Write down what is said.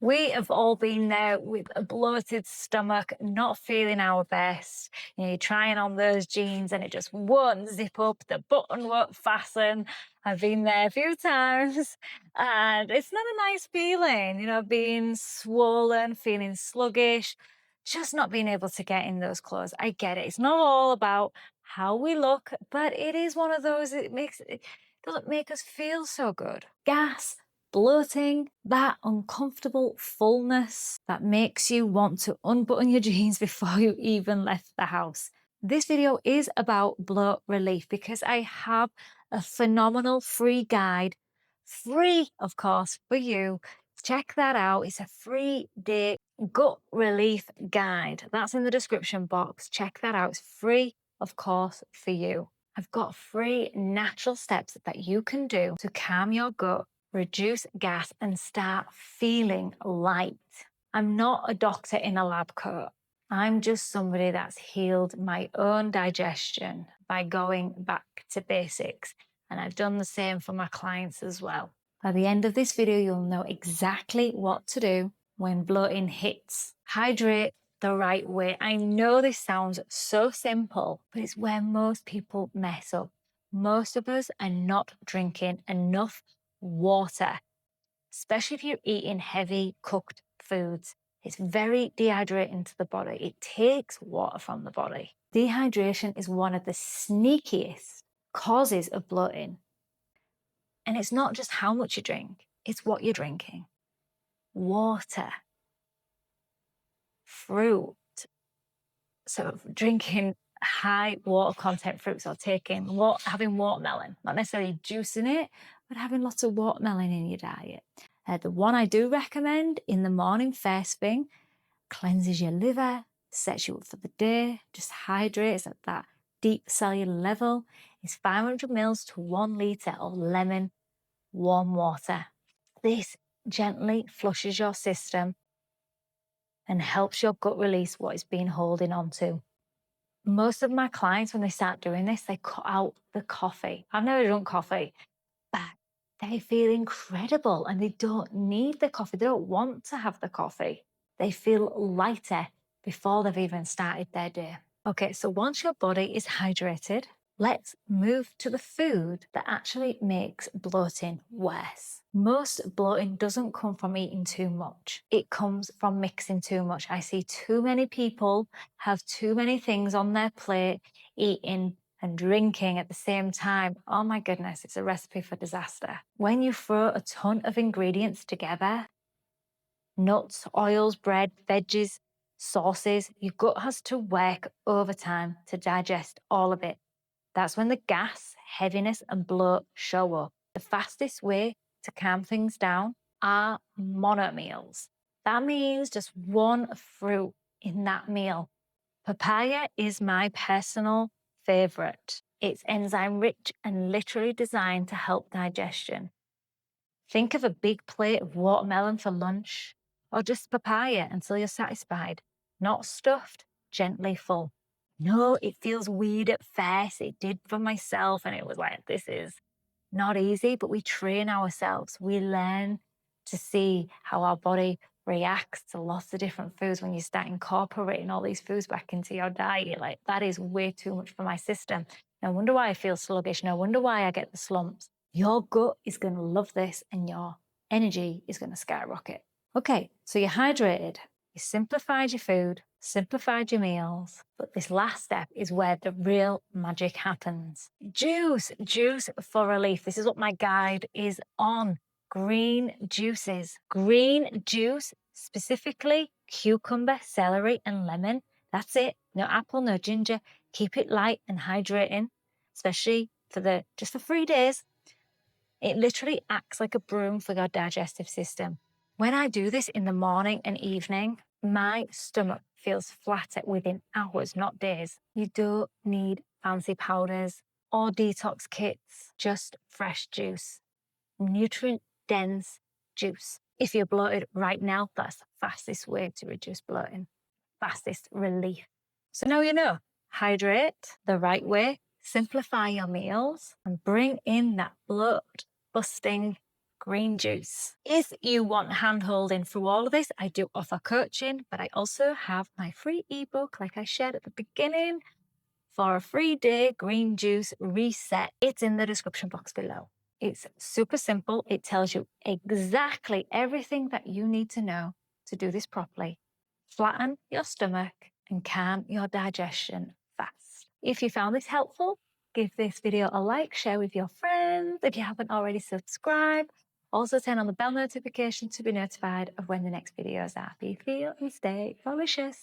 We have all been there with a bloated stomach, not feeling our best. You're trying on those jeans and it just won't zip up, the button won't fasten. I've been there a few times and it's not a nice feeling, being swollen, feeling sluggish, just not being able to get in those clothes. I get it. It's not all about how we look, but it is one of those, it doesn't make us feel so good. Gas, bloating, that uncomfortable fullness that makes you want to unbutton your jeans before you even left the house. This video is about bloat relief because I have a phenomenal free guide, free of course for you. Check that out. It's a 3-day gut relief guide. That's in the description box. Check that out. It's free of course for you. I've got 3 natural steps that you can do to calm your gut, reduce gas, and start feeling light. I'm not a doctor in a lab coat. I'm just somebody that's healed my own digestion by going back to basics. And I've done the same for my clients as well. By the end of this video, you'll know exactly what to do when bloating hits. Hydrate the right way. I know this sounds so simple, but it's where most people mess up. Most of us are not drinking enough water, especially if you're eating heavy cooked foods. It's very dehydrating to the body. It takes water from the body. Dehydration is one of the sneakiest causes of bloating. And it's not just how much you drink, it's what you're drinking. Water, fruit. So drinking high water content fruits or having watermelon, not necessarily juicing it, but having lots of watermelon in your diet. The one I do recommend in the morning first thing, cleanses your liver, sets you up for the day, just hydrates at that deep cellular level, is 500 mils to 1 litre of lemon warm water. This gently flushes your system and helps your gut release what it's been holding on to. Most of my clients, when they start doing this, they cut out the coffee. I've never drunk coffee, but they feel incredible and they don't need the coffee. They don't want to have the coffee. They feel lighter before they've even started their day. Okay, so once your body is hydrated, let's move to the food that actually makes bloating worse. Most bloating doesn't come from eating too much. It comes from mixing too much. I see too many people have too many things on their plate, eating and drinking at the same time. Oh my goodness, it's a recipe for disaster. When you throw a ton of ingredients together, nuts, oils, bread, veggies, sauces, your gut has to work overtime to digest all of it. That's when the gas, heaviness, and bloat show up. The fastest way to calm things down are mono meals. That means just one fruit in that meal. Papaya is my personal favorite. It's enzyme rich and literally designed to help digestion. Think of a big plate of watermelon for lunch, or just papaya until you're satisfied. Not stuffed, gently full. No, it feels weird at first. It did for myself, and it was like, this is not easy, but we train ourselves. We learn to see how our body reacts to lots of different foods. When you start incorporating all these foods back into your diet, you're like, that is way too much for my system. No wonder why I feel sluggish. No wonder why I get the slumps. Your gut is going to love this and your energy is going to skyrocket. Okay, so you're hydrated. You simplified your food, simplified your meals, but this last step is where the real magic happens. Juice for relief. This is what my guide is on. Green juices. Green juice, specifically cucumber, celery, and lemon. That's it. No apple, no ginger. Keep it light and hydrating, especially for just for 3 days. It literally acts like a broom for your digestive system. When I do this in the morning and evening, my stomach feels flatter within hours, not days. You don't need fancy powders or detox kits, just fresh juice. Nutrient-dense juice. If you're bloated right now, that's the fastest way to reduce bloating. Fastest relief. So now you know, hydrate the right way, simplify your meals, and bring in that bloat busting green juice. If you want hand-holding through all of this, I do offer coaching, but I also have my free ebook, like I shared at the beginning, for a 3-day green juice reset. It's in the description box below. It's super simple. It tells you exactly everything that you need to know to do this properly. Flatten your stomach and calm your digestion fast. If you found this helpful, give this video a like, share with your friends. If you haven't already subscribed, also turn on the bell notification to be notified of when the next videos are. Be feel and stay Rawlicious.